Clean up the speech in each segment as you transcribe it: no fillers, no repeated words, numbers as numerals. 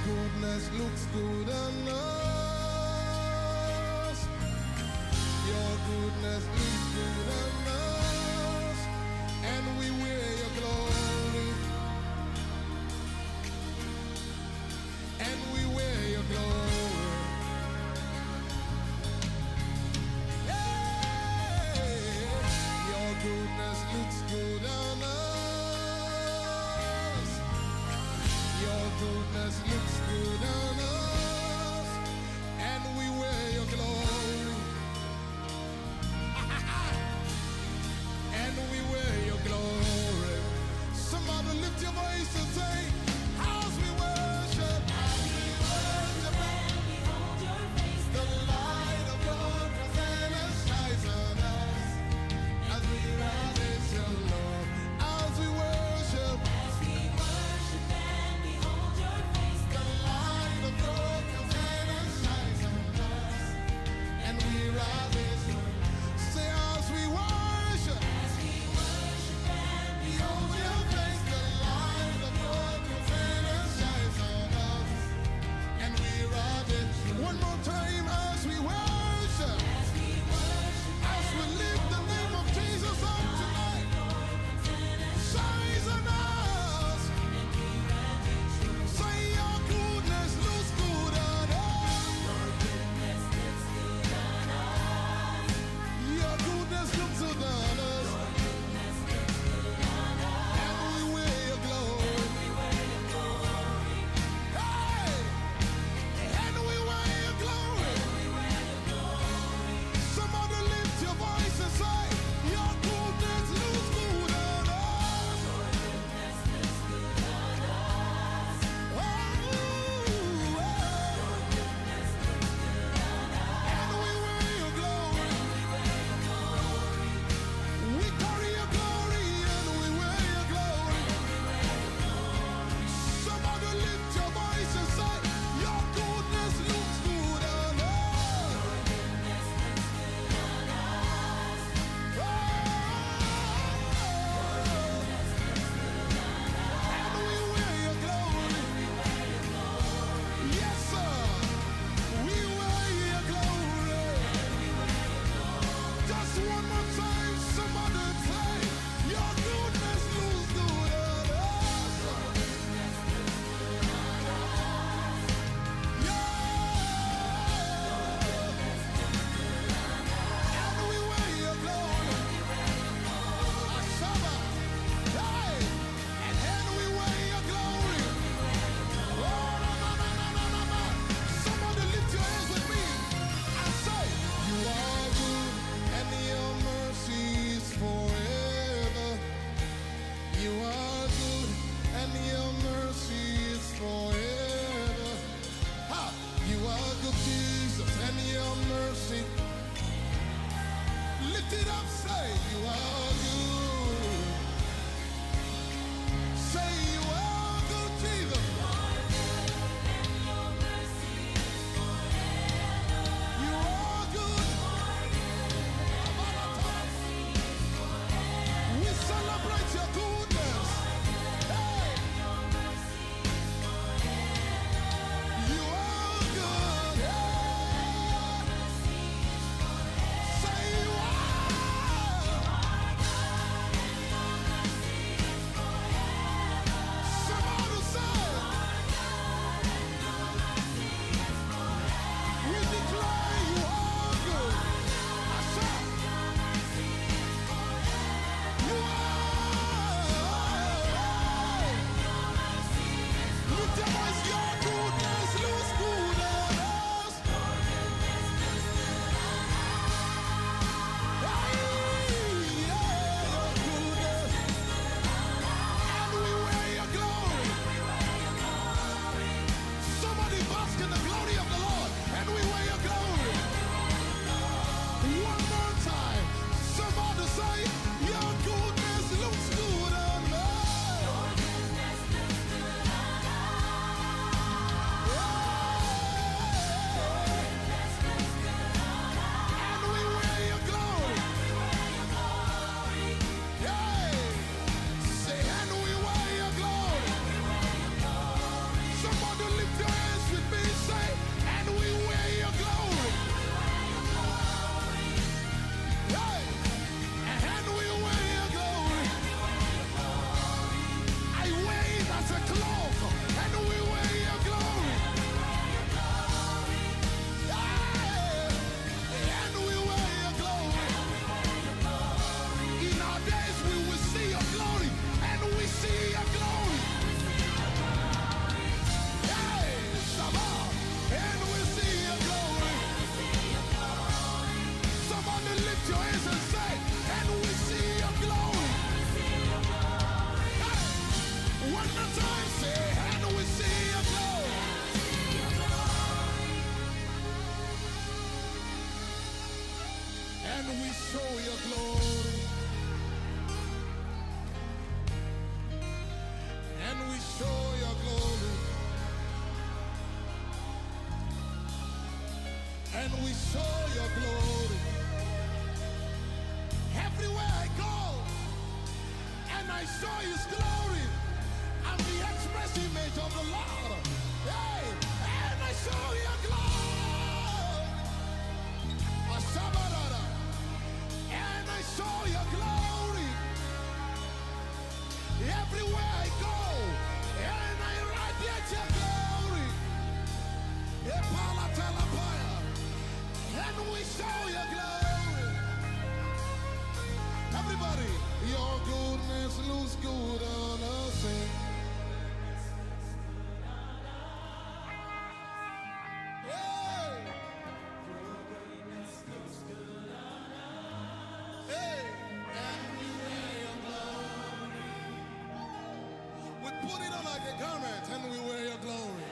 goodness looks good on us. Your goodness looks good on us. And we wear your glory. And we wear your glory. Hey, your goodness looks good on us. Your goodness looks good on us. And we wear your glory. And we wear your glory. Somebody lift your voice and say, as we worship, and behold your face, the light of your presence shines on us. As we rise your love, as we worship, and behold your face, the light of your presence shines on us. And we rise your love. Say, as we worship, and behold your face, the light of your presence shines on us. And we rise it. One more time, as we worship, as we lift the name of Jesus up tonight, shines on us. Say, your goodness looks good on us. Your goodness looks good on us. And we wear your glory. Hey! And we wear your glory. Somebody lift your voice and say, your goodness looks good on us. Oh, and we wear your glory. We carry your glory and we wear your glory. Somebody lift your voice and say, your goodness looks good on us. And we wear your glory. Yes, sir. We wear your glory. Just one more time, somebody say, your goodness looks good on us. Yeah. And we wear your glory. Ashaba. Hey. And we wear your glory. Oh, no, no, no, no, no, no, no. Somebody lift your hands with me and say, you are good and your mercy is forever. You are good and your mercy is forever. Ha! You are good, Jesus, and your mercy. Lift it up, say, you are good. Say, you are good, Jesus. You are good. We celebrate your goodness. Hey! You are good. Yeah. Say you are. Somebody say, we declare you are good. I say, you are. Lift your voice, your goodness looks good on us. Hey, yeah, your goodness. And we wear your glory. Somebody bask in the glory of the Lord. And we wear your glory. One more time. Somebody say, your goodness looks good on us. Yeah. show your glory. And we show your glory. And we show your glory. Everywhere I go, and I show his glory. I'm the express image of the Lord. Hey, and I show your glory. Ashabarada. And I show your glory. Everywhere I go, and I radiate your glory. Epalatalapaya. And we show your glory. Everybody, your goodness looks good on us. Put it on like a garment and we wear your glory.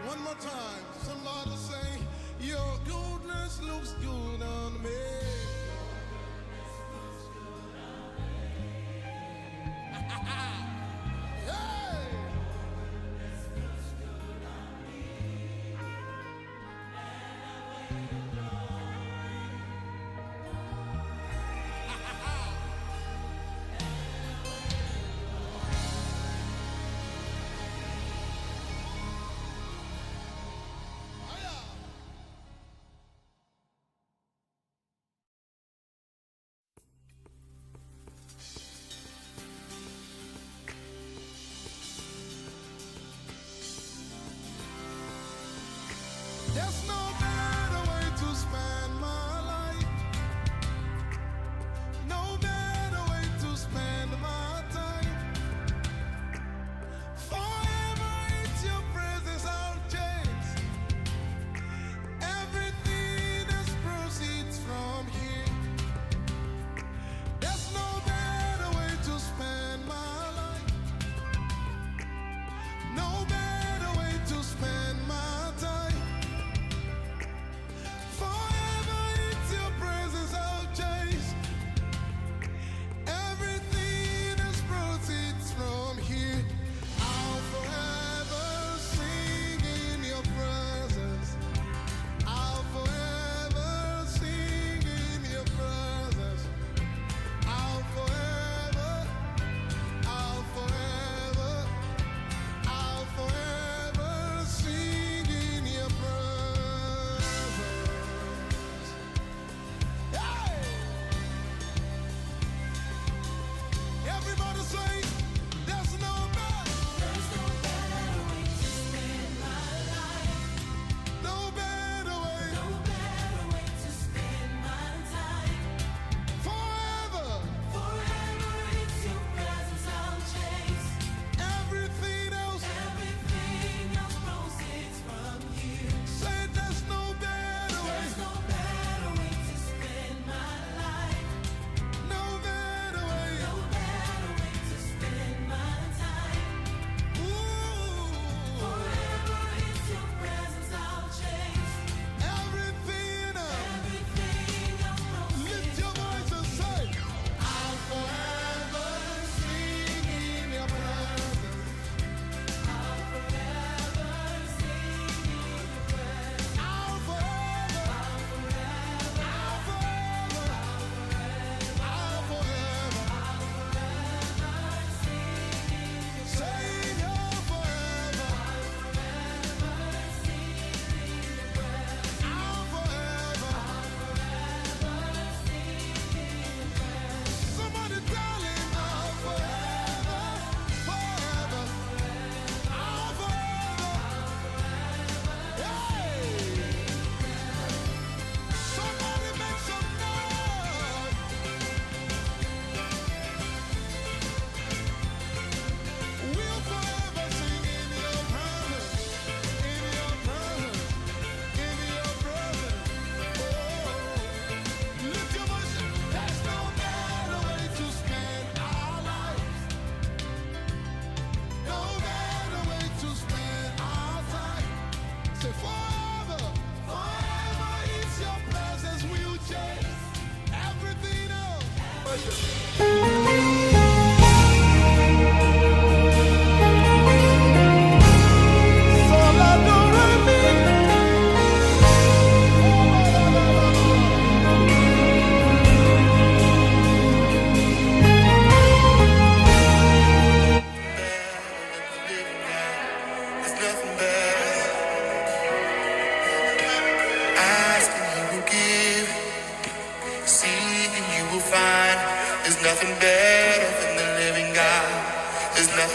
One more time, somebody say, your goodness looks good on me. There's no better way to spend my life. No better way to spend my time. Forever it's your presence I'll chase. Everything that proceeds from here. There's no better way to spend my life. No better way to spend my time. Forever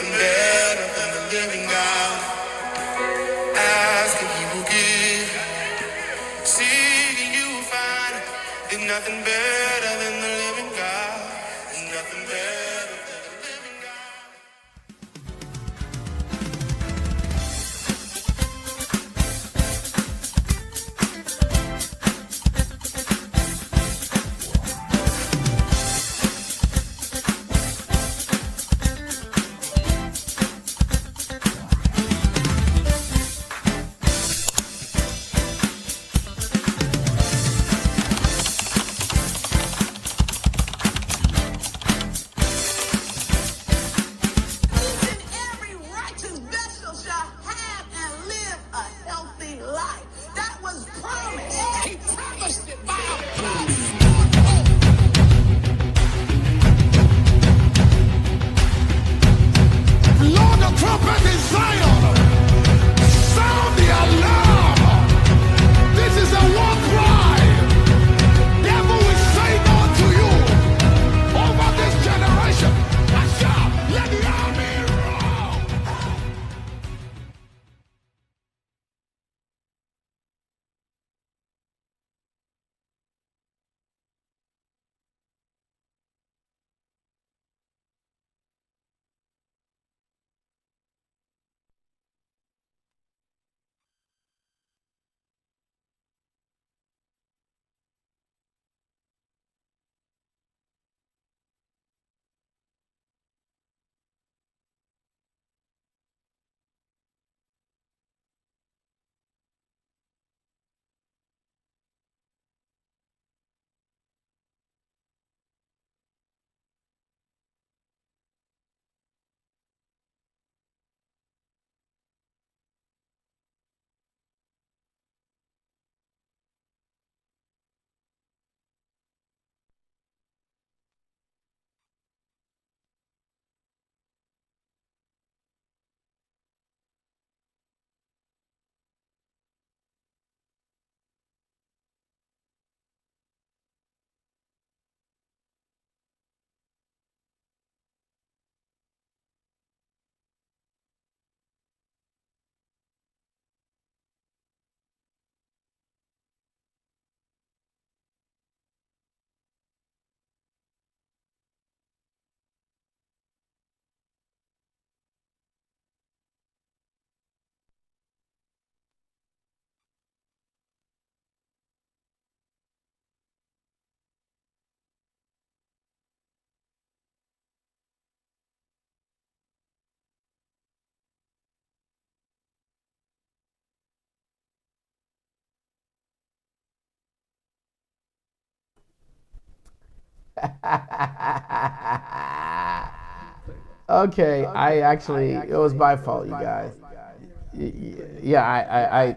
nothing better than the living God. Ask and he will give. Seek and you will find. There's nothing better than the living God. There's nothing better than the living God. Okay, it was my fault, you guys. Yeah,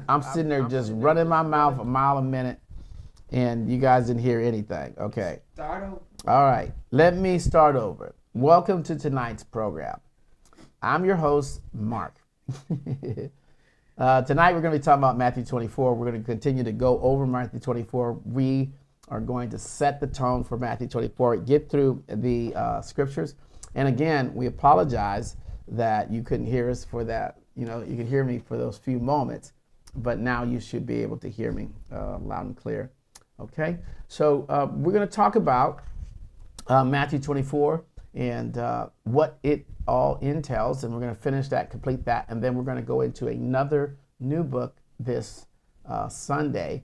I'm sitting there just running my mouth a mile a minute, and you guys didn't hear anything. Okay. All right, let me start over. Welcome to tonight's program. I'm your host, Mark. Tonight we're going to be talking about Matthew 24. We're going to continue to go over Matthew 24. We are going to set the tone for Matthew 24, get through the scriptures. And again, we apologize that you couldn't hear us for that. You know, you could hear me for those few moments, but now you should be able to hear me loud and clear. Okay, so we're going to talk about Matthew 24 and what it all entails, and we're going to finish that, complete that, and then we're going to go into another new book this Sunday,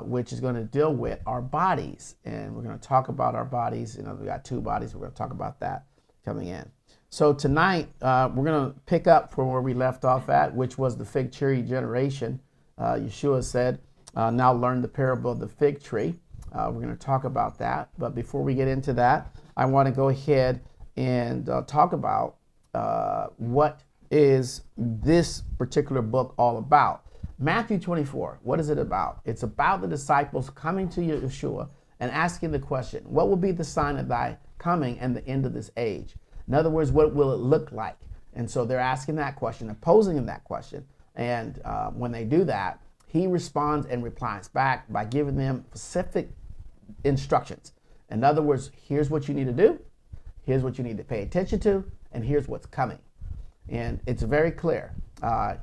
which is going to deal with our bodies, and we're going to talk about our bodies. You know, we got two bodies. We're going to talk about that coming in. So tonight we're going to pick up from where we left off at, which was the fig tree generation. Yeshua said, "Now learn the parable of the fig tree." We're going to talk about that, but before we get into that, I want to go ahead and talk about what is this particular book all about. Matthew 24, what is it about? It's about the disciples coming to Yeshua and asking the question, what will be the sign of thy coming and the end of this age? In other words, what will it look like? And so they're asking that question and posing him that question. And when they do that, he responds and replies back by giving them specific instructions. In other words, here's what you need to do. Here's what you need to pay attention to, and here's what's coming. And it's very clear.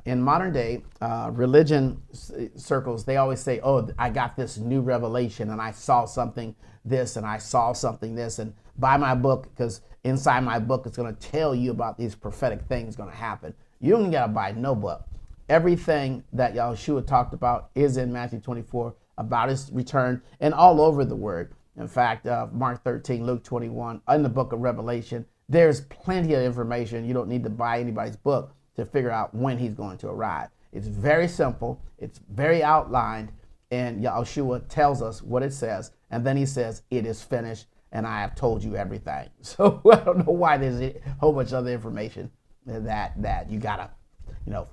In modern day religion circles, they always say, oh, I got this new revelation and I saw something this and I saw something this, and buy my book because inside my book it's going to tell you about these prophetic things going to happen. You don't got to buy no book. Everything that Yahushua talked about is in Matthew 24 about his return and all over the word. In fact, Mark 13, Luke 21, in the book of Revelation, there's plenty of information. You don't need to buy anybody's book to figure out when he's going to arrive. It's very simple. It's very outlined. And Yahushua tells us what it says. And then he says, it is finished. And I have told you everything. So I don't know why there's a whole bunch of other information that you got to,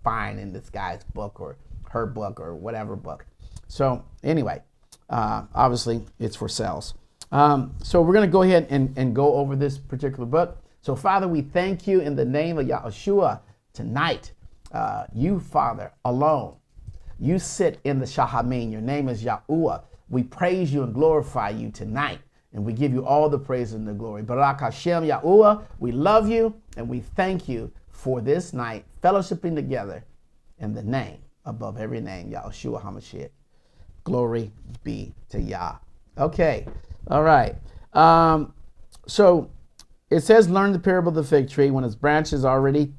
find in this guy's book or her book or whatever book. So anyway, obviously it's for sales. So we're going to go ahead and go over this particular book. So Father, we thank you in the name of Yahushua tonight. You, Father, alone. You sit in the Shahamim. Your name is YAHUAH. We praise you and glorify you tonight. And we give you all the praise and the glory. Barak Hashem YAHUAH, we love you and we thank you for this night, fellowshipping together in the name above every name, Yahusha Hamashiach. Glory be to Yah. Okay, all right. So it says, learn the parable of the fig tree when its branches already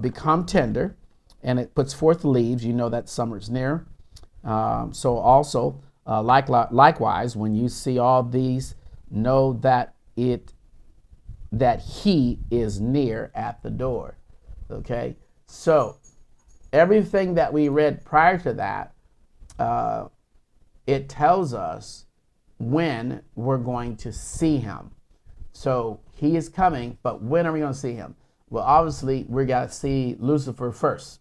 become tender and it puts forth leaves. You know that summer's near. So also, likewise, when you see all these, know that he is near at the door. Okay, so everything that we read prior to that, it tells us when we're going to see him. So he is coming, but when are we going to see him? Well, obviously, we got to see Lucifer first.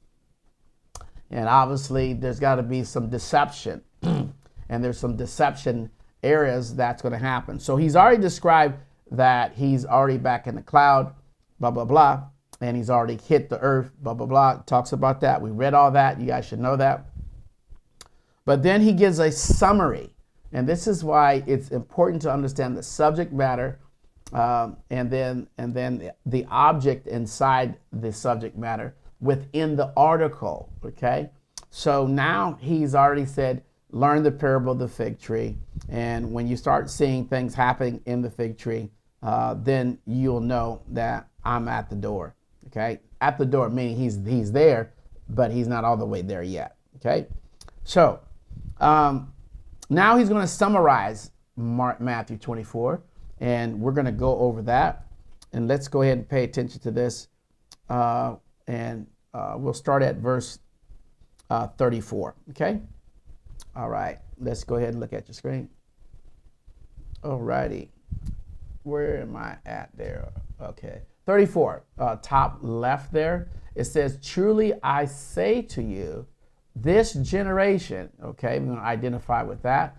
And obviously, there's got to be some deception. And there's some deception areas that's going to happen. So he's already described that he's already back in the cloud, blah, blah, blah. And he's already hit the earth, blah, blah, blah. Talks about that. We read all that. You guys should know that. But then he gives a summary. And this is why it's important to understand the subject matter and then the object inside the subject matter within the article, okay? So now he's already said, learn the parable of the fig tree. And when you start seeing things happening in the fig tree, then you'll know that I'm at the door, okay? At the door, meaning he's there, but he's not all the way there yet, okay? So now he's going to summarize Matthew 24, and we're going to go over that. And let's go ahead and pay attention to this. And we'll start at verse 34, okay? All right, let's go ahead and look at your screen. All righty, where am I at there? Okay, 34, top left there. It says, truly I say to you, this generation, okay, we're going to identify with that.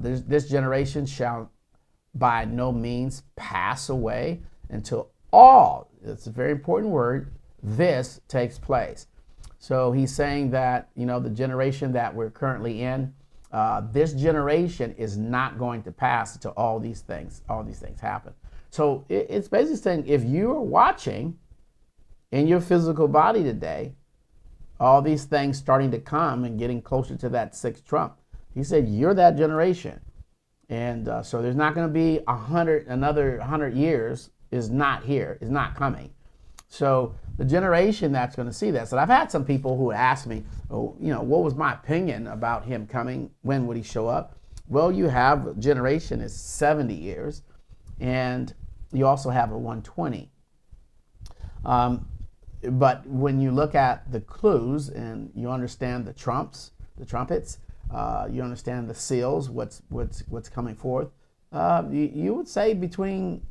This generation shall by no means pass away until all, it's a very important word, this takes place. So he's saying that, the generation that we're currently in, this generation is not going to pass until all these things happen. So it's basically saying if you are watching in your physical body today, all these things starting to come and getting closer to that sixth trump, he said, you're that generation. And so there's not going to be another 100 years is not here, is not coming. So the generation that's going to see this, and I've had some people who ask me, what was my opinion about him coming? When would he show up? Well, you have a generation is 70 years, and you also have a 120. But when you look at the clues and you understand the trumpets, you understand the seals, what's coming forth, you would say between,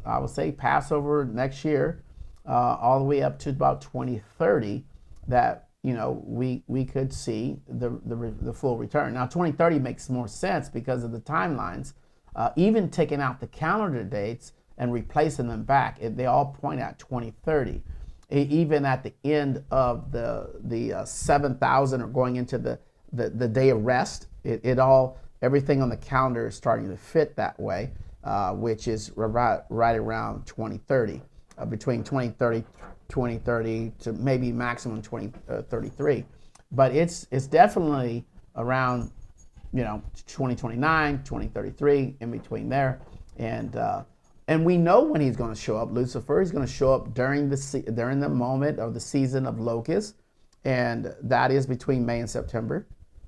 I would say Passover next year, all the way up to about 2030, that we could see the full return. Now 2030 makes more sense because of the timelines, even taking out the calendar dates and replacing them back. They all point at 2030. Even at the end of the 7,000 or going into the day of rest, everything on the calendar is starting to fit that way. which is right around 2030, between 2030 to maybe maximum 2033. But it's definitely around 2029, 2033, in between there. And we know when he's going to show up. Lucifer is going to show up during the moment of the season of locusts, and that is between May and September.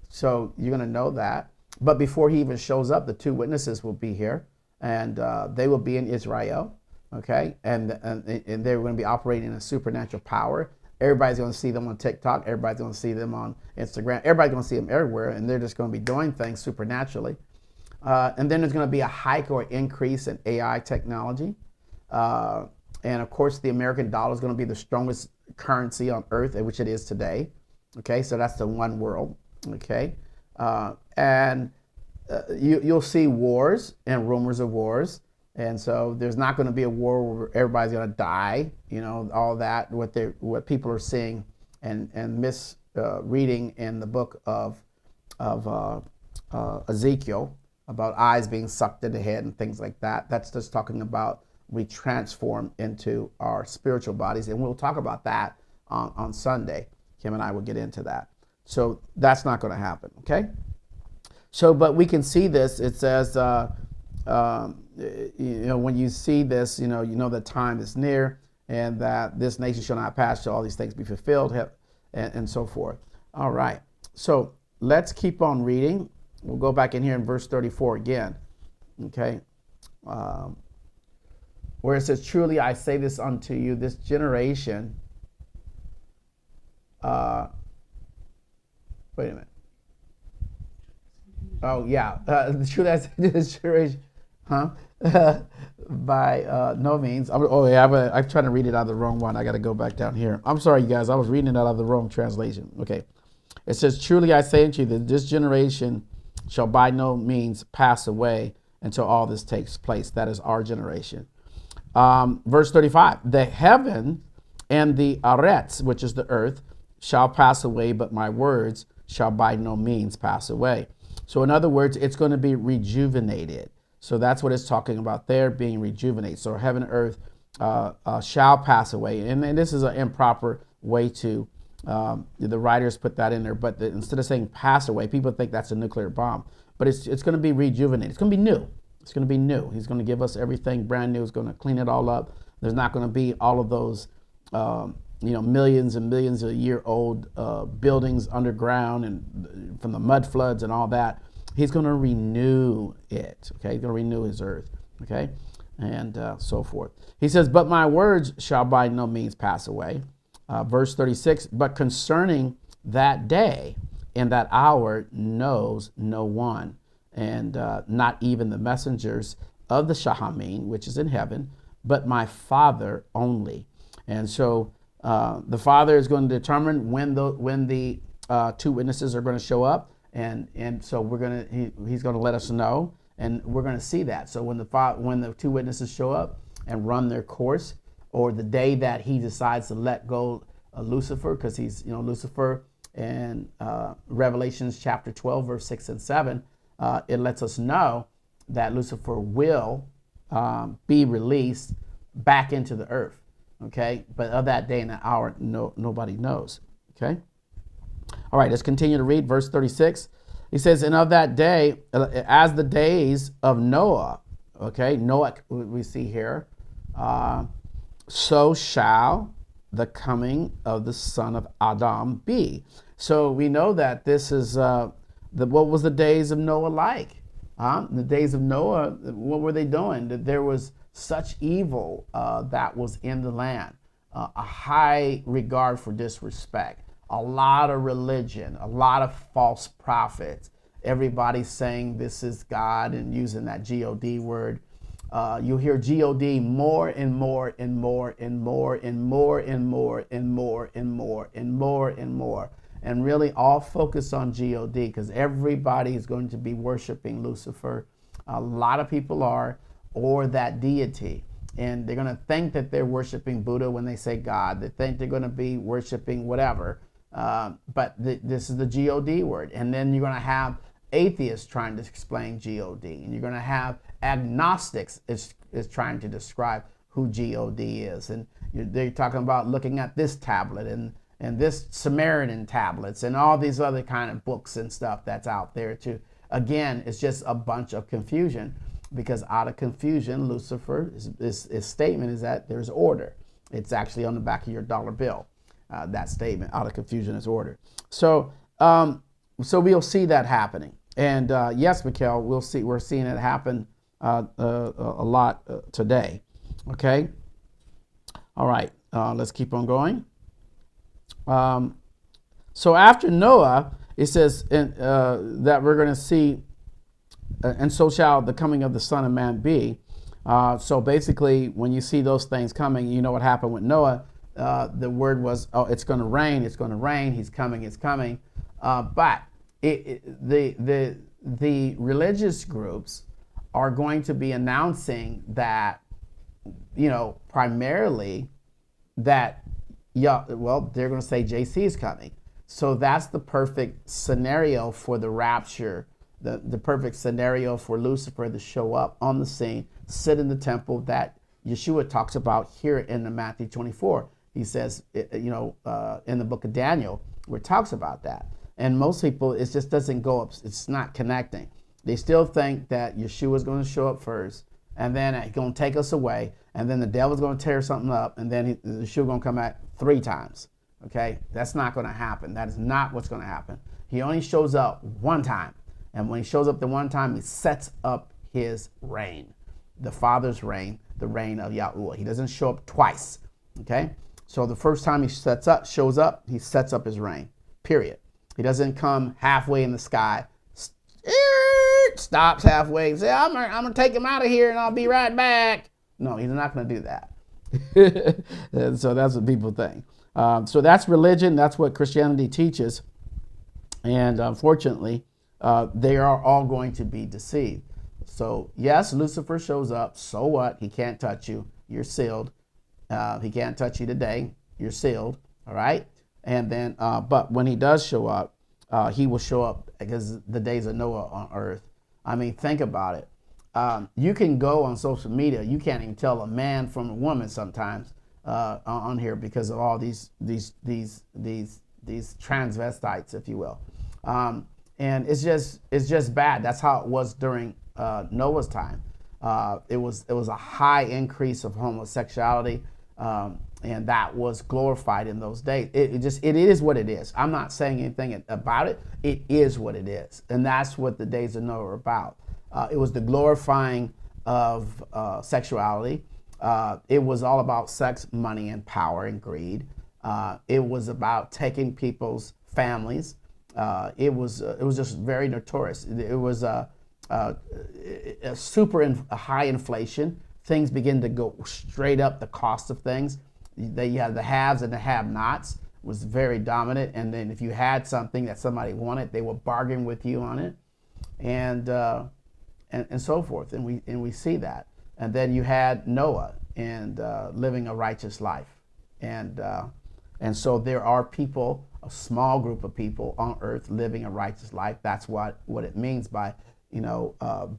So you're going to know that. But before he even shows up, the two witnesses will be here, and they will be in Israel, okay? And they're going to be operating in a supernatural power. Everybody's going to see them on TikTok. Everybody's going to see them on Instagram. Everybody's going to see them everywhere, and they're just going to be doing things supernaturally. And then there's going to be a hike or increase in AI technology. And of course, the American dollar is going to be the strongest currency on earth, which it is today. Okay, so that's the one world. Okay, you'll see wars and rumors of wars. And so there's not going to be a war where everybody's going to die. All that, what people are seeing and misreading in the book of Ezekiel, about eyes being sucked into the head and things like that. That's just talking about we transform into our spiritual bodies. And we'll talk about that on Sunday. Kim and I will get into that. So that's not going to happen, okay? So, but we can see this. It says, when you see this, you know that time is near, and that this nation shall not pass till all these things be fulfilled, and so forth. All right. So let's keep on reading. We'll go back in here in verse 34 again, okay, where it says, truly I say this unto you, this generation, wait a minute. Oh, yeah, truly I say this generation, by no means. I'm trying to read it out of the wrong one. I got to go back down here. I'm sorry, you guys. I was reading it out of the wrong translation. Okay. It says, truly I say unto you that this generation shall by no means pass away until all this takes place. That is our generation. Verse 35, the heaven and the aretz, which is the earth, shall pass away, but my words shall by no means pass away. So in other words, it's going to be rejuvenated. So that's what it's talking about there, being rejuvenated. So heaven and earth shall pass away. And this is an improper way to, the writers put that in there, but instead of saying pass away, people think that's a nuclear bomb. But it's going to be rejuvenated. It's going to be new. It's going to be new. He's going to give us everything brand new. He's going to clean it all up. There's not going to be all of those, millions and millions of year old buildings underground and from the mud floods and all that. He's going to renew it. Okay, he's going to renew his earth. Okay, and so forth. He says, "But my words shall by no means pass away." Verse 36. But concerning that day and that hour knows no one, and not even the messengers of the Shahamim, which is in heaven, but my Father only. And so the Father is going to determine when the two witnesses are going to show up, and so he's going to let us know, and we're going to see that. So when the two witnesses show up and run their course, or the day that he decides to let go of Lucifer, because he's Lucifer in Revelations chapter 12 verse 6 and 7, it lets us know that Lucifer will be released back into the earth. Okay, but of that day and that hour, nobody knows. Okay. All right, let's continue to read verse 36. He says, and of that day, as the days of Noah, okay, Noah we see here, so shall the coming of the son of Adam be. So we know that this is, what was the days of Noah like? The days of Noah, what were they doing? That there was such evil that was in the land, a high regard for disrespect, a lot of religion, a lot of false prophets, everybody saying this is God and using that God word. You'll hear God more and more and more and more and more and more and more and more and more and more, and really all focus on God, because everybody is going to be worshiping Lucifer. A lot of people are, or that deity, and they're going to think that they're worshiping Buddha when they say God. They think they're going to be worshiping whatever, but this is the God word. And then you're going to have atheists trying to explain God, and you're going to have agnostics is trying to describe who God is. And they're talking about looking at this tablet and this Samaritan tablets and all these other kind of books and stuff that's out there too. Again, it's just a bunch of confusion, because out of confusion, Lucifer, his statement is that there's order. It's actually on the back of your dollar bill. That statement, out of confusion is order. So we'll see that happening. And yes, Mikhail, we're seeing it happen a lot today. Okay. All right. Let's keep on going. So after Noah, it says that we're going to see, and so shall the coming of the Son of Man be. So basically, when you see those things coming, you know what happened with Noah. The word was, oh, it's going to rain. It's going to rain. He's coming. It's coming. But the religious groups are going to be announcing that, primarily that, they're going to say JC is coming. So that's the perfect scenario for the rapture, the perfect scenario for Lucifer to show up on the scene, sit in the temple that Yeshua talks about here in the Matthew 24. He says, in the book of Daniel, where it talks about that. And most people, it just doesn't go up. It's not connecting. They still think that Yeshua is going to show up first, and then he's going to take us away, and then the devil's going to tear something up, and then Yeshua going to come back 3 times. Okay, that's not going to happen. That is not what's going to happen. He only shows up one time. And when he shows up the one time, he sets up his reign, the Father's reign, the reign of YAHUAH. He doesn't show up twice. Okay, so the first time he shows up, he sets up his reign, period. He doesn't come halfway in the sky, stops halfway, and say, I'm going to take him out of here and I'll be right back. No, he's not going to do that. And so that's what people think. So that's religion. That's what Christianity teaches. And unfortunately, they are all going to be deceived. So yes, Lucifer shows up. So what? He can't touch you. You're sealed. He can't touch you today. You're sealed. All right. And then, but when he does show up, he will show up because the days of Noah on earth. I mean, think about it. You can go on social media. You can't even tell a man from a woman sometimes on here because of all these transvestites, if you will. And it's just bad. That's how it was during Noah's time. It was a high increase of homosexuality, and that was glorified in those days. It is what it is. I'm not saying anything about it. It is what it is, and that's what the days of Noah are about. It was the glorifying of sexuality. It was all about sex, money, and power and greed. It was about taking people's families. It was just very notorious. It was a high inflation. Things begin to go straight up. The cost of things. You had the haves and the have-nots was very dominant. And then if you had something that somebody wanted, they would bargain with you on it, and so forth. And we see that. And then you had Noah and living a righteous life, and so there are people, a small group of people on earth living a righteous life. That's what it means by,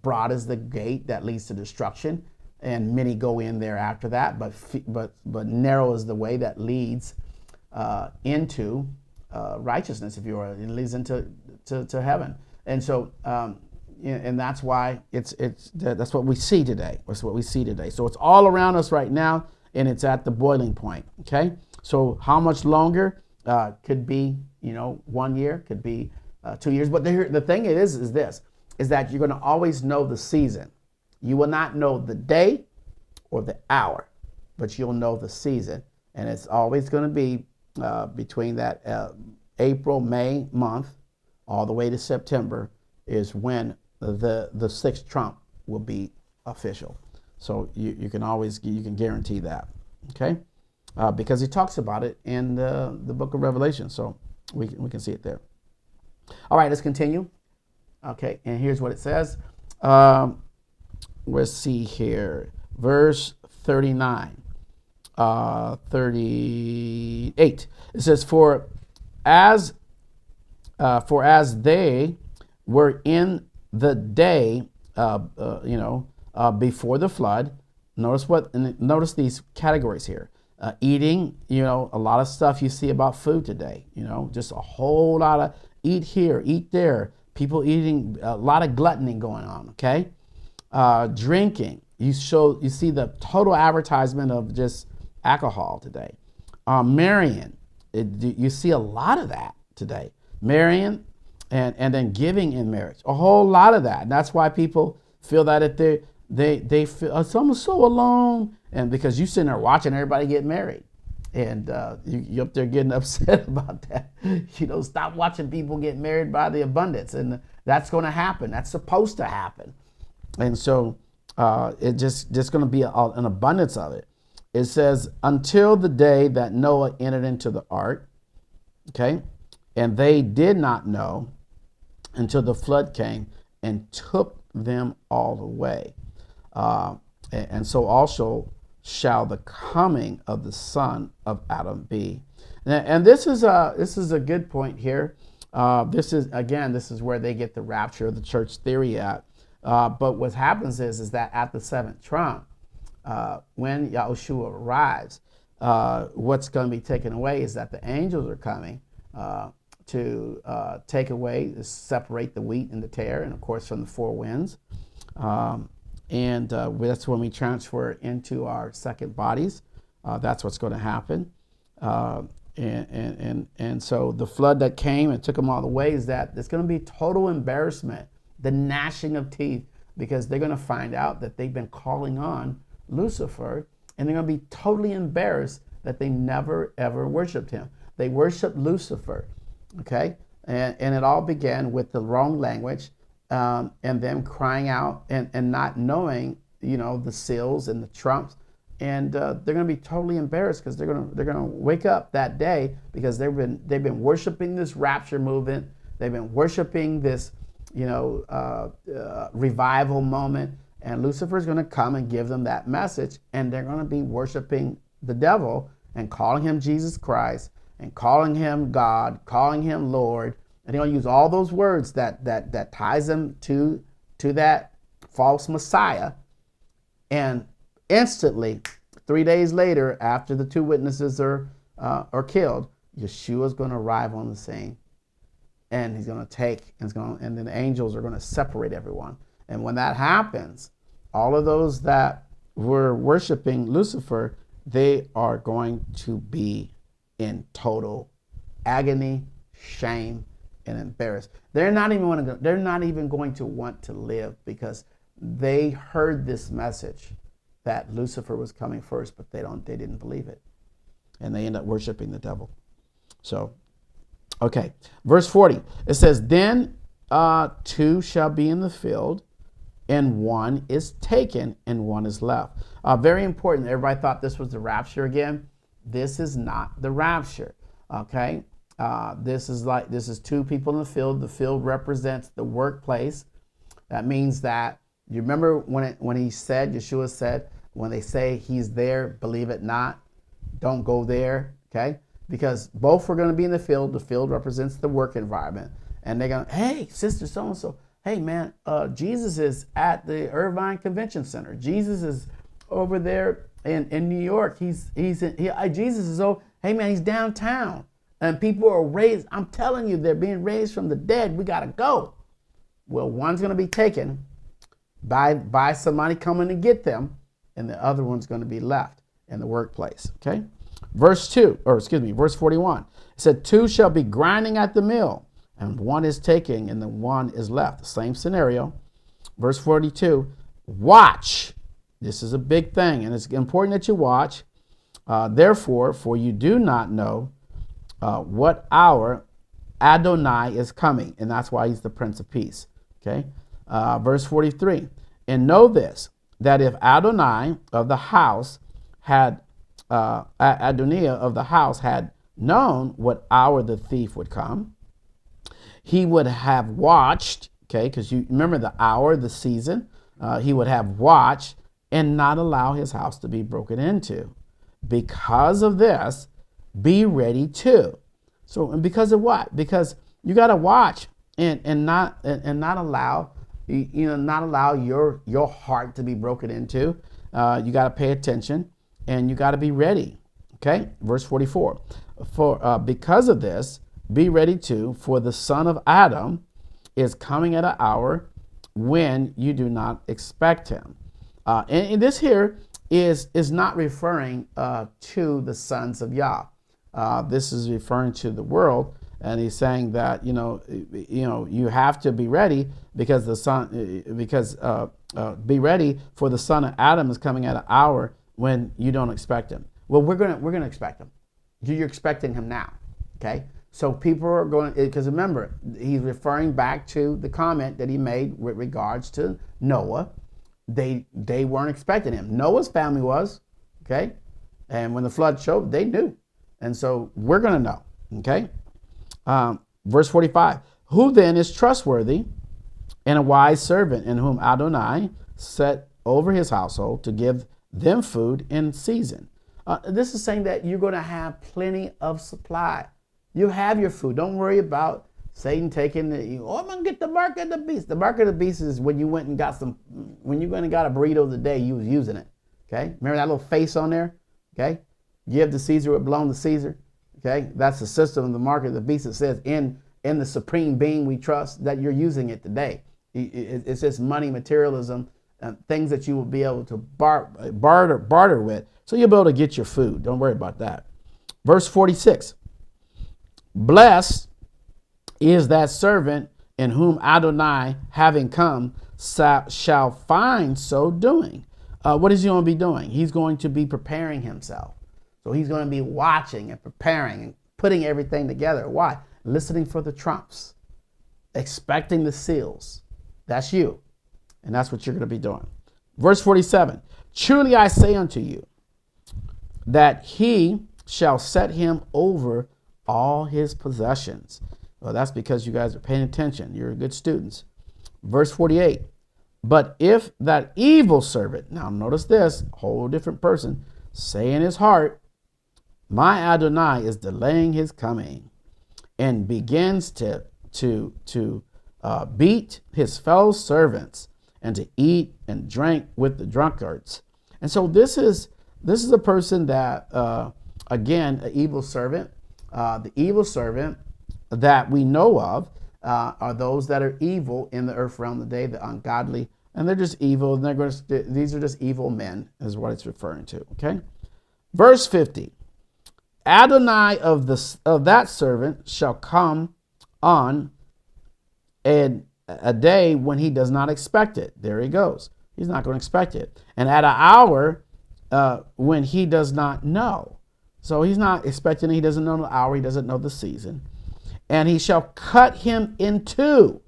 broad is the gate that leads to destruction, and many go in there after that. But narrow is the way that leads into righteousness, if you will. It leads into heaven. And so, and that's why that's what we see today. That's what we see today. So it's all around us right now, and it's at the boiling point. Okay. So how much longer? Could be, 1 year, could be 2 years. But the thing is that you're going to always know the season. You will not know the day or the hour, but you'll know the season. And it's always going to be between that April, May month, all the way to September is when the sixth trump will be official. So you can guarantee that. Okay. Because he talks about it in the book of Revelation. So we can see it there. All right, let's continue. Okay, and here's what it says. Let's see here. Verse 39, 38. It says, For as they were in the day, before the flood. Notice these categories here. Eating, a lot of stuff you see about food today, just a whole lot of eat here, eat there. People eating, a lot of gluttony going on, okay? Drinking, you see the total advertisement of just alcohol today. Marrying, you see a lot of that today. Marrying and then giving in marriage, a whole lot of that. And that's why people feel that if they feel someone's so alone, and because you sitting there watching everybody get married, and you up there getting upset about that. Stop watching people get married by the abundance, and that's going to happen. That's supposed to happen, and so it's just going to be an abundance of it. It says until the day that Noah entered into the ark, okay, and they did not know until the flood came and took them all away. And so also shall the coming of the Son of Adam be. And this is a good point here. This is where they get the rapture of the church theory at. But what happens is that at the seventh trump, when Yahushua arrives, what's going to be taken away is that the angels are coming to take away, to separate the wheat and the tare, and of course from the four winds. And that's when we transfer into our second bodies. That's what's going to happen. And so the flood that came and took them all the way is that it's going to be total embarrassment, the gnashing of teeth, because they're going to find out that they've been calling on Lucifer, and they're going to be totally embarrassed that they never, ever worshiped him. They worshiped Lucifer, okay? And it all began with the wrong language. And them crying out and not knowing, the seals and the trumps, and they're going to be totally embarrassed because they're going to wake up that day because they've been worshiping this rapture movement. They've been worshiping this, revival moment, and Lucifer is going to come and give them that message, and they're going to be worshiping the devil and calling him Jesus Christ and calling him God, calling him Lord. And he'll use all those words that ties them to that false Messiah. And instantly, 3 days later, after the two witnesses are killed, Yeshua's going to arrive on the scene, and he's going to take and then the angels are going to separate everyone. And when that happens, all of those that were worshiping Lucifer, they are going to be in total agony, shame, and embarrassed. They're not even going to want to live because they heard this message that Lucifer was coming first, but they didn't believe it, and they end up worshiping the devil. So, okay, verse 40. It says, "Then two shall be in the field, and one is taken, and one is left." Very important. Everybody thought this was the rapture again. This is not the rapture. Okay. This is two people in the field. The field represents the workplace. That means that, you remember when Yeshua said, when they say he's there, believe it not, don't go there, okay? Because both were going to be in the field. The field represents the work environment. And they're going, hey, sister so-and-so, hey, man, Jesus is at the Irvine Convention Center. Jesus is over there in New York. Jesus is over, hey, man, he's downtown. And people are raised. I'm telling you, they're being raised from the dead. We got to go. Well, one's going to be taken by somebody coming to get them, and the other one's going to be left in the workplace. Okay? Verse 41. It said, two shall be grinding at the mill, and one is taken, and the one is left. The same scenario. Verse 42. Watch. This is a big thing, and it's important that you watch. Therefore, for you do not know what hour Adonai is coming, and that's why he's the Prince of Peace. Okay, verse 43. And know this, that if Adonai of the house had known what hour the thief would come, he would have watched. Okay, because you remember the hour, the season. He would have watched and not allow his house to be broken into. Because of this, be ready too. So, and because of what? Because you got to watch and not allow, not allow your heart to be broken into. You got to pay attention, and you got to be ready. Okay, verse 44. Because of this, be ready too, for the Son of Adam is coming at an hour when you do not expect him. And this here is not referring to the sons of Yah. This is referring to the world, and he's saying that you have to be ready because be ready, for the Son of Adam is coming at an hour when you don't expect him. Well, we're gonna expect him. You're expecting him now, okay? So people are going, because remember, he's referring back to the comment that he made with regards to Noah. They weren't expecting him. Noah's family was, okay? And when the flood showed, they knew. And so we're going to know, okay? Verse 45, who then is trustworthy and a wise servant, in whom Adonai set over his household to give them food in season. This is saying that you're going to have plenty of supply. You have your food. Don't worry about Satan taking I'm going to get the mark of the beast. The mark of the beast is when you went and got when you went and got a burrito today, you was using it. Okay? Remember that little face on there? Okay? Give to Caesar what belongs to Caesar. Okay? That's the system of the mark of the beast. It says in the supreme being we trust, that you're using it today. It's just money, materialism, things that you will be able to barter with. So you'll be able to get your food. Don't worry about that. Verse 46. Blessed is that servant in whom Adonai, having come, shall find so doing. What is he going to be doing? He's going to be preparing himself. So he's going to be watching and preparing and putting everything together. Why? Listening for the trumps, expecting the seals. That's you. And that's what you're going to be doing. Verse 47. Truly I say unto you, that he shall set him over all his possessions. Well, that's because you guys are paying attention. You're good students. Verse 48. But if that evil servant, now notice this, whole different person, say in his heart, my Adonai is delaying his coming, and begins to beat his fellow servants, and to eat and drink with the drunkards. And so this is a person that, again, an evil servant. The evil servant that we know of are those that are evil in the earth realm today, the ungodly, and they're just evil, and these are just evil men, is what it's referring to. Okay, verse 50. Adonai of that servant shall come on a day when he does not expect it. There he goes. He's not going to expect it. And at an hour when he does not know. So he's not expecting it. He doesn't know the hour. He doesn't know the season. And he shall cut him in two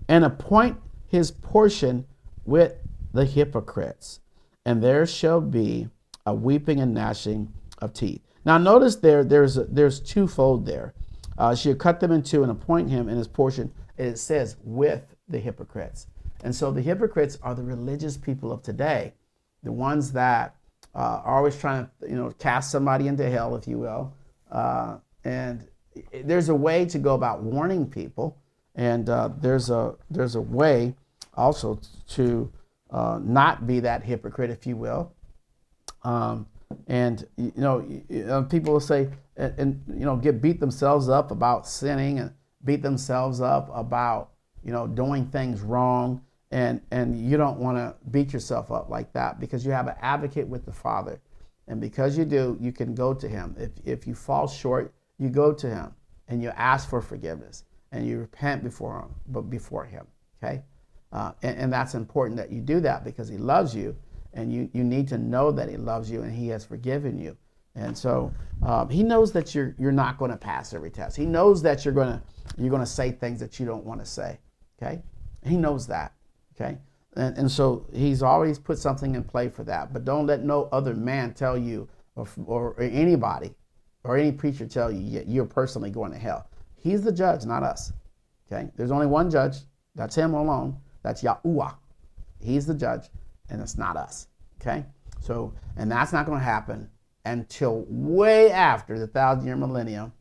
and appoint his portion with the hypocrites. And there shall be a weeping and gnashing of teeth. Now notice there's twofold there. She'll cut them in two and appoint him in his portion. And it says with the hypocrites. And so the hypocrites are the religious people of today, the ones that are always trying to cast somebody into hell, if you will. And there's a way to go about warning people, and there's a way also to not be that hypocrite, if you will. And people will say and get beat themselves up about sinning, and beat themselves up about doing things wrong, and you don't want to beat yourself up like that, because you have an advocate with the Father, and because you do, you can go to him. If you fall short, you go to him and you ask for forgiveness and you repent before him. Okay, and that's important that you do that, because he loves you, and you need to know that he loves you and he has forgiven you. And so he knows that you're not going to pass every test. He knows that you're going to say things that you don't want to say. Okay, he knows that. Okay, and so he's always put something in play for that. But don't let no other man tell you, or anybody, or any preacher tell you you're personally going to hell. He's the judge, not us. Okay, there's only one judge. That's him alone. That's YAHUAH. He's the judge, and it's not us. Okay, so, and that's not going to happen until way after the 1,000-year millennium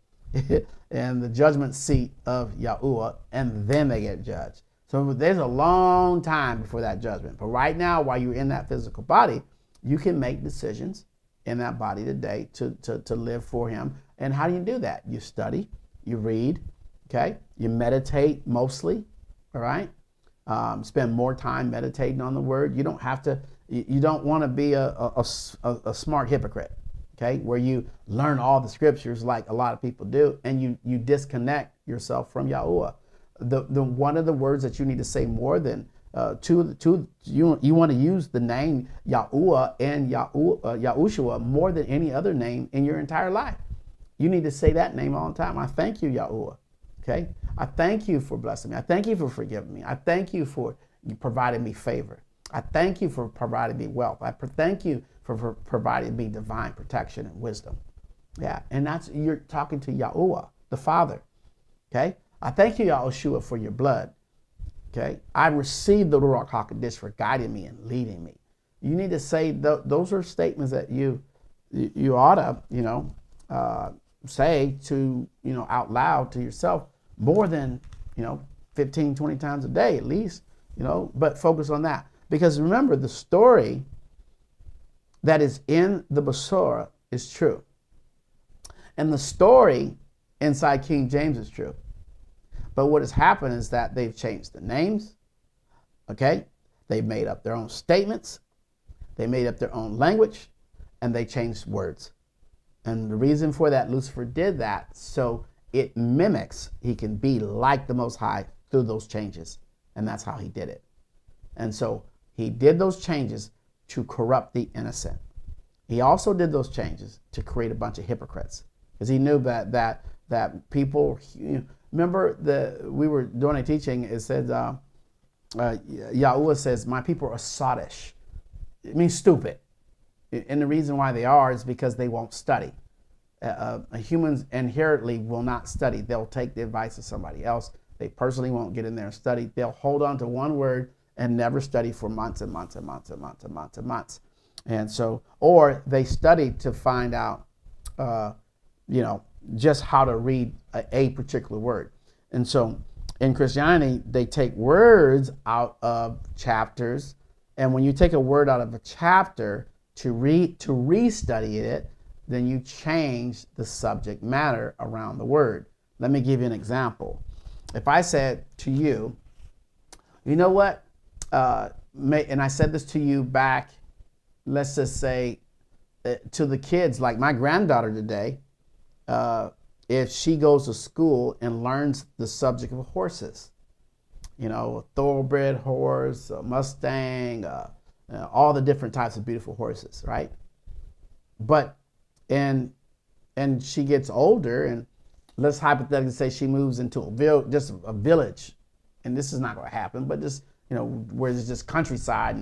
and the judgment seat of YAHUAH, and then they get judged. So there's a long time before that judgment. But right now, while you're in that physical body, you can make decisions in that body today to live for him. And how do you do that? You study, you read, okay? You meditate mostly, all right? Spend more time meditating on the word. You don't have to, you don't want to be a smart hypocrite, okay? Where you learn all the scriptures like a lot of people do, and you disconnect yourself from Yahuwah. The one of the words that you need to say more than you want to use the name Yahuwah and Yahushua more than any other name in your entire life. You need to say that name all the time. I thank you, Yahuwah. Okay? I thank you for blessing me. I thank you for forgiving me. I thank you for providing me favor. I thank you for providing me wealth. I thank you for providing me divine protection and wisdom. Yeah, and you're talking to Yahuwah, the Father. Okay? I thank you, Yahushua, for your blood. Okay? I received the Ruach HaKodesh for guiding me and leading me. You need to say those are statements that you ought to, say to, out loud to yourself more than, 15, 20 times a day at least, but focus on that. Because remember, the story that is in the Besorah is true. And the story inside King James is true. But what has happened is that they've changed the names, okay? They've made up their own statements. They made up their own language, and they changed words. And the reason for that, Lucifer did that, so it mimics, he can be like the Most High through those changes. And that's how he did it. And so he did those changes to corrupt the innocent. He also did those changes to create a bunch of hypocrites, because he knew that people, remember we were doing a teaching, it said, Yahuwah says, my people are sottish. It means stupid. And the reason why they are is because they won't study. Humans inherently will not study. They'll take the advice of somebody else. They personally won't get in there and study. They'll hold on to one word and never study for months and months and months and months and months and months. And so, or they study to find out, just how to read a particular word. And so in Christianity, they take words out of chapters. And when you take a word out of a chapter to restudy it, then you change the subject matter around the word. Let me give you an example. If I said to you, you know what? And I said this to you back, let's just say, to the kids, like my granddaughter today, if she goes to school and learns the subject of horses, a thoroughbred horse, a Mustang, all the different types of beautiful horses, right? But, and she gets older, and let's hypothetically say she moves into just a village, and this is not going to happen, but just, where there's just countryside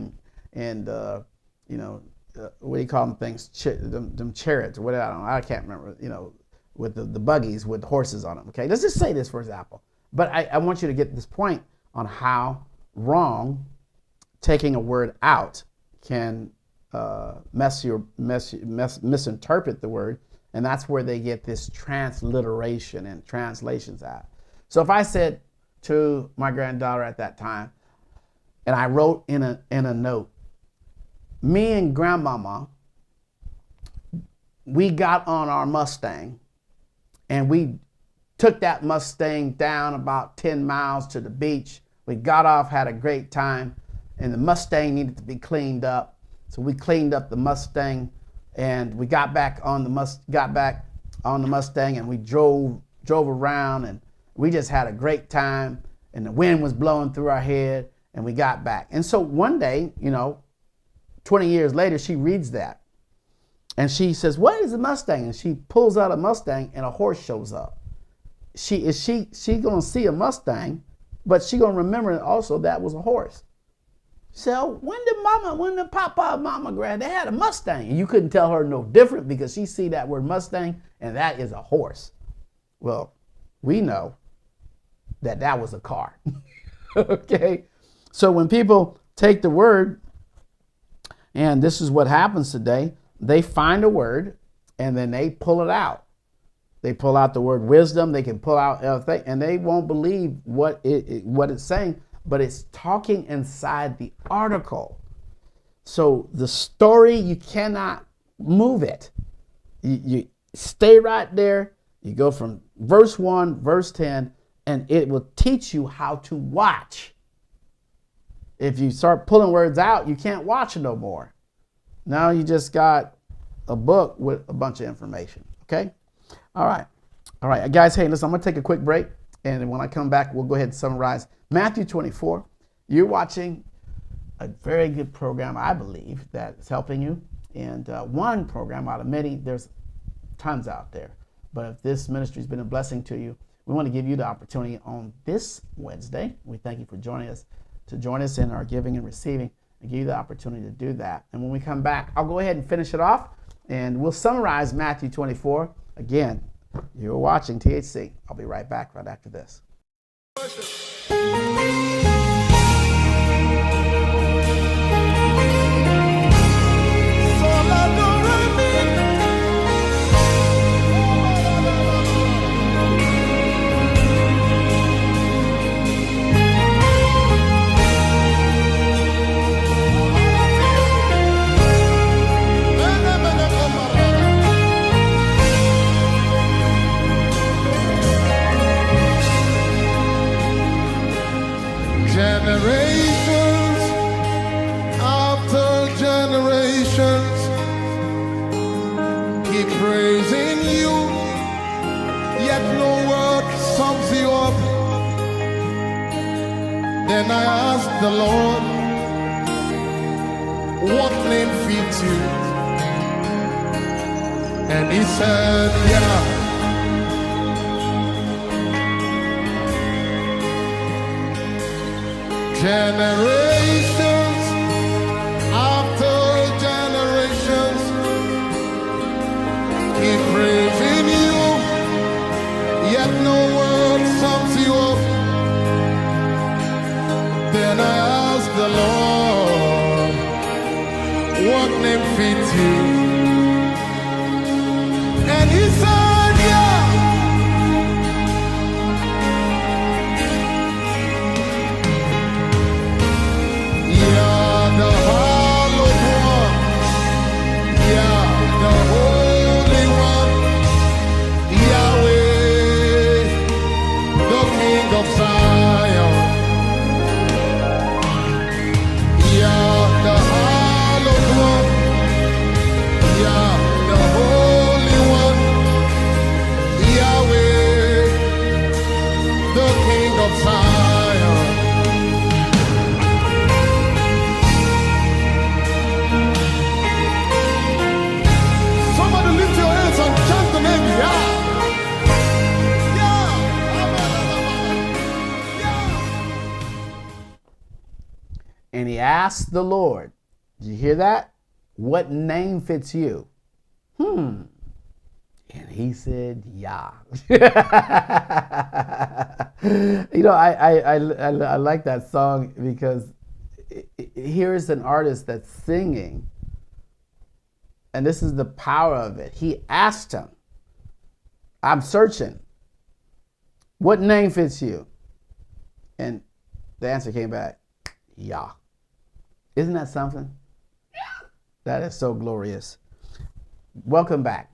and what do you call them things? Them chariots or whatever, I can't remember, with the buggies with the horses on them, okay? Let's just say this, for example. But I want you to get this point on how wrong taking a word out can misinterpret the word, and that's where they get this transliteration and translations at. So if I said to my granddaughter at that time, and I wrote in a note, me and grandmama, we got on our Mustang, and we took that Mustang down about 10 miles to the beach. We got off, had a great time, and the Mustang needed to be cleaned up. So we cleaned up the Mustang, and we got back on the Mustang, and we drove around, and we just had a great time, and the wind was blowing through our head, and we got back. And so one day, 20 years later, she reads that, and she says, "What is a Mustang?" And she pulls out a Mustang, and a horse shows up. She gonna see a Mustang, but she gonna remember also that was a horse. So when did Papa, Mama, Grand, they had a Mustang, and you couldn't tell her no different because she see that word Mustang, and that is a horse. Well, we know that was a car. Okay, so when people take the word, and this is what happens today, they find a word and then they pull it out. They pull out the word wisdom. They can pull out everything, and they won't believe what it's saying. but it's talking inside the article. So the story, you cannot move it. You stay right there. You go from verse 1, verse 10, and it will teach you how to watch. If you start pulling words out, you can't watch it no more. Now you just got a book with a bunch of information, okay? All right, guys, hey, listen, I'm going to take a quick break, and when I come back, we'll go ahead and summarize Matthew 24. You're watching a very good program, I believe, that is helping you, and one program out of many. There's tons out there, but if this ministry has been a blessing to you, we want to give you the opportunity on this Wednesday. We thank you for joining us, to join us in our giving and receiving, and give you the opportunity to do that. And when we come back, I'll go ahead and finish it off, and we'll summarize Matthew 24. Again, you're watching THC. I'll be right back right after this. Generations after generations keep praising you, yet no word sums you up. Then I asked the Lord, what name fits you? And he said, yeah. Generations after generations keep praising you, yet no word sums you up. Then I asked the Lord, what name fits you? And he said, yeah. And he asked the Lord, did you hear that? What name fits you? And he said, Yah. You know, I like that song because here's an artist that's singing, and this is the power of it. He asked him, I'm searching. What name fits you? And the answer came back, Yah. Isn't that something? That is so glorious. Welcome back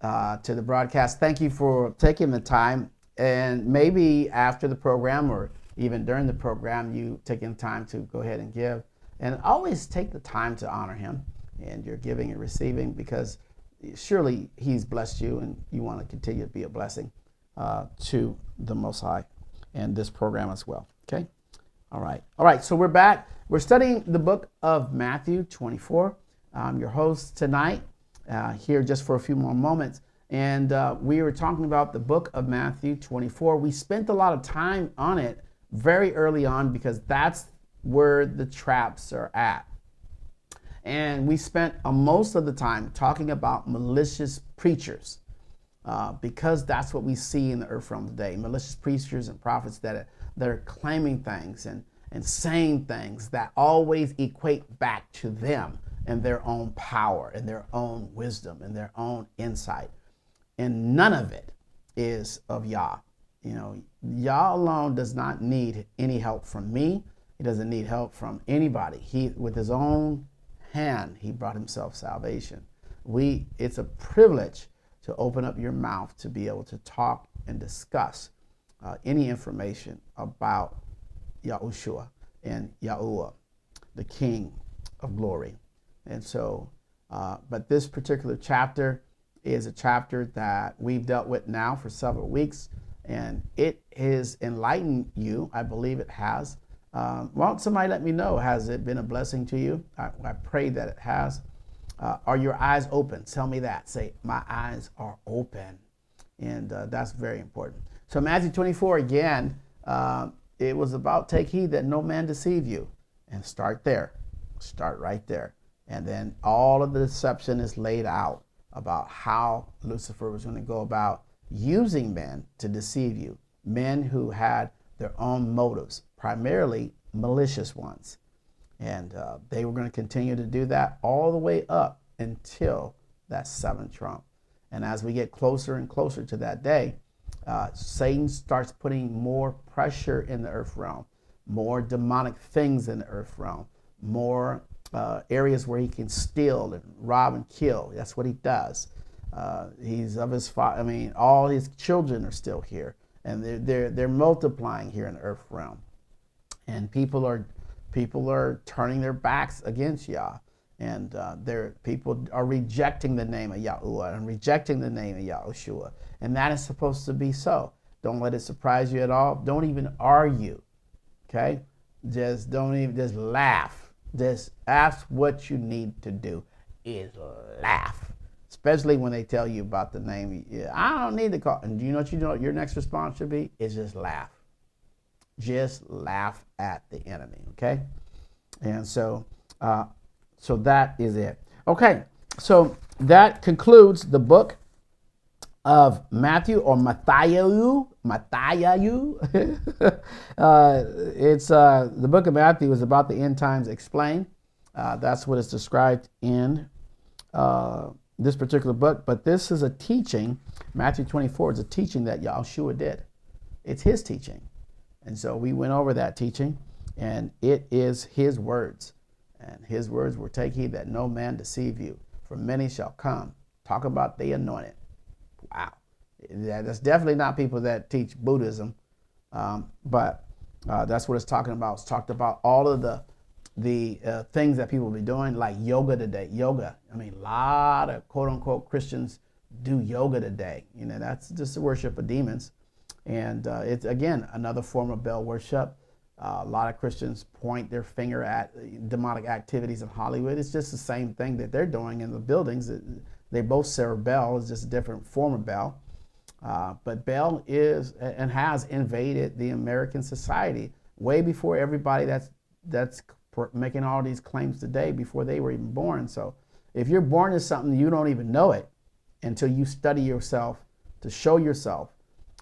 to the broadcast. Thank you for taking the time, and maybe after the program or even during the program, you taking time to go ahead and give. And always take the time to honor him and your giving and receiving, because surely he's blessed you and you want to continue to be a blessing to the Most High and this program as well. Okay? All right, so we're back. We're studying the book of Matthew 24. I'm your host tonight, here just for a few more moments. And we were talking about the book of Matthew 24. We spent a lot of time on it very early on because that's where the traps are at. And we spent most of the time talking about malicious preachers because that's what we see in the earth realm today. Malicious preachers and prophets that are claiming things and saying things that always equate back to them and their own power and their own wisdom and their own insight. And none of it is of Yah. Yah alone does not need any help from me. He doesn't need help from anybody. He, with his own hand, he brought himself salvation. It's a privilege to open up your mouth to be able to talk and discuss any information about Yahushua and YAHUAH, the King of Glory. And so, but this particular chapter is a chapter that we've dealt with now for several weeks, and it has enlightened you. I believe it has. Well, somebody let me know. Has it been a blessing to you? I pray that it has. Are your eyes open? Tell me that. Say, my eyes are open. And that's very important. So Matthew 24, again, it was about take heed that no man deceive you. And start there. Start right there. And then all of the deception is laid out about how Lucifer was going to go about using men to deceive you. Men who had their own motives, primarily malicious ones. And they were going to continue to do that all the way up until that seventh trump. And as we get closer and closer to that day, Satan starts putting more pressure in the earth realm, more demonic things in the earth realm, more areas where he can steal and rob and kill. That's what he does. He's of his father. I mean, all his children are still here, and they're multiplying here in the earth realm. And people are turning their backs against Yah, and people are rejecting the name of YAHUAH and rejecting the name of Yahushua, and that is supposed to be so. Don't let it surprise you at all. Don't even argue. Okay, just laugh. Just ask what you need to do is laugh, especially when they tell you about the name. Yeah, I don't need to call. And you know what your next response should be? Is just laugh. Just laugh at the enemy, okay? And so that is it. Okay, so that concludes the book of Matthew, or Matthew. It's the book of Matthew is about the end times explained. That's what is described in this particular book. But this is a teaching. Matthew 24 is a teaching that Yahushua did. It's his teaching. And so we went over that teaching, and it is his words. And his words were, take heed that no man deceive you, for many shall come. Talk about the anointed. Wow. That's definitely not people that teach Buddhism, but that's what it's talking about. It's talked about all of the things that people will be doing, like yoga today. Yoga. I mean, a lot of quote-unquote Christians do yoga today. That's just the worship of demons. And it's, again, another form of Baal worship. A lot of Christians point their finger at demonic activities in Hollywood. It's just the same thing that they're doing in the buildings. They both serve Baal. It's just a different form of Baal. But Baal is and has invaded the American society way before everybody that's making all these claims today, before they were even born. So if you're born to something, you don't even know it until you study yourself to show yourself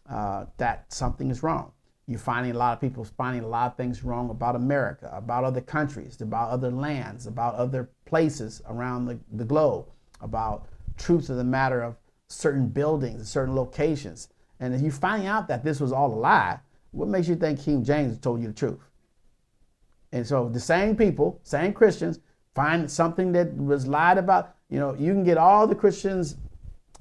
that something is wrong. You're finding a lot of people finding a lot of things wrong about America, about other countries, about other lands, about other places around the globe, about truths of the matter of certain buildings, certain locations. And if you're finding out that this was all a lie, what makes you think King James told you the truth? And so the same people, same Christians, find something that was lied about. You can get all the Christians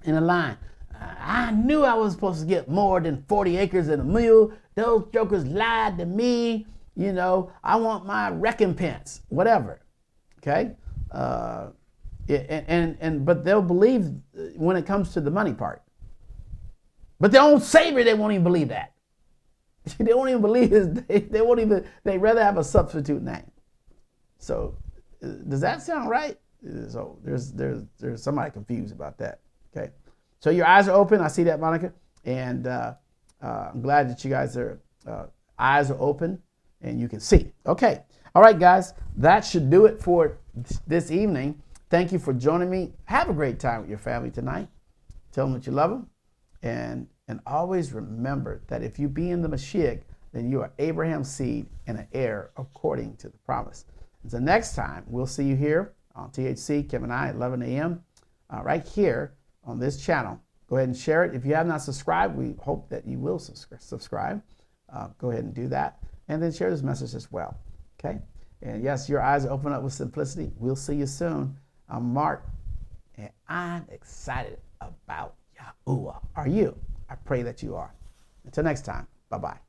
in a line. I knew I was supposed to get more than 40 acres and a mule. Those jokers lied to me. I want my recompense, whatever. Okay? But they'll believe when it comes to the money part. But their own Savior, they won't even believe that. They won't even believe they'd rather have a substitute name. So does that sound right? So there's somebody confused about that. Okay. So your eyes are open. I see that, Monica. And I'm glad that you guys eyes are open and you can see. Okay. All right, guys. That should do it for this evening. Thank you for joining me. Have a great time with your family tonight. Tell them that you love them. And always remember that if you be in the Mashiach, then you are Abraham's seed and an heir according to the promise. Until next time, we'll see you here on THC, Kevin I, at 11 a.m. Right here on this channel Go ahead and share it. If you have not subscribed, we hope that you will subscribe. Go ahead and do that. And then share this message as well. Okay? And yes, your eyes are open up with simplicity. We'll see you soon. I'm Mark, and I'm excited about Yahuwah. Are you? I pray that you are. Until next time, bye-bye.